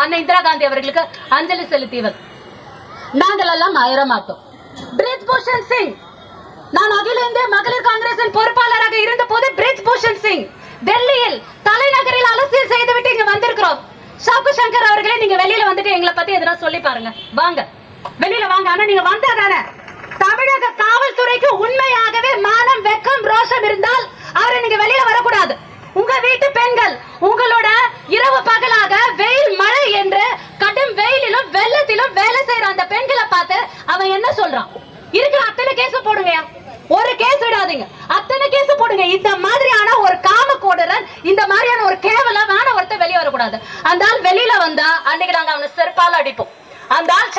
அண்ணன் இந்திரா காந்தி அவர்களுக்கு அஞ்சலி செலுத்தியவர். நாங்கள் எல்லாம் அயர மாட்டோம். பிரிஜ் பூஷன் சிங், நான் அகில இந்திய மகளிர் காங்கிரசின் பொறுப்பாளராக இருந்த போது பிரிஜ் பூஷன் சிங் டெல்லியில் தலைநகரில் அரசியல் செய்துவிட்டு இங்க வந்திருக்கிறோம். ஷாக்கு சங்கர் அவர்களே, நீங்க வெளியில வந்துட்டு எங்களை பத்தி எதனா சொல்லி பாருங்க. வாங்க வெளியில வாங்க. ஆனா நீங்க வந்தாதானே தமிழக காவல்துறைக்கு உண்மையாகவே மானம், வெக்கம், ரோஷம் இருந்தால் அவரை நீங்க வெளியில வரக்கூடாது. உங்க வீட்டு பெண்கள் உங்களோட இரவு பகலாக வெயில் மழை என்று கடும் வெயிலிலும் வெள்ளத்திலும் வேலை செய்யற அந்த பெண்களை பார்த்து அவன் என்ன சொல்றான்? இருக்கிற அத்தனை கேஸ் போடுங்க, ஒரு கேஸ் விடாதீங்க, அத்தனை கேஸ் போடுங்க. இந்த மாதிரியான ஒரு காம கோடரன், இந்த மாதிரியான ஒரு கேவலமான ஒருத்தர் வெளியே வரக்கூடாது. அந்த ஆள் வெளியில வந்தா அன்னைக்கு நாங்க அவனை செருப்பால அடிப்போம். அந்த ஆள்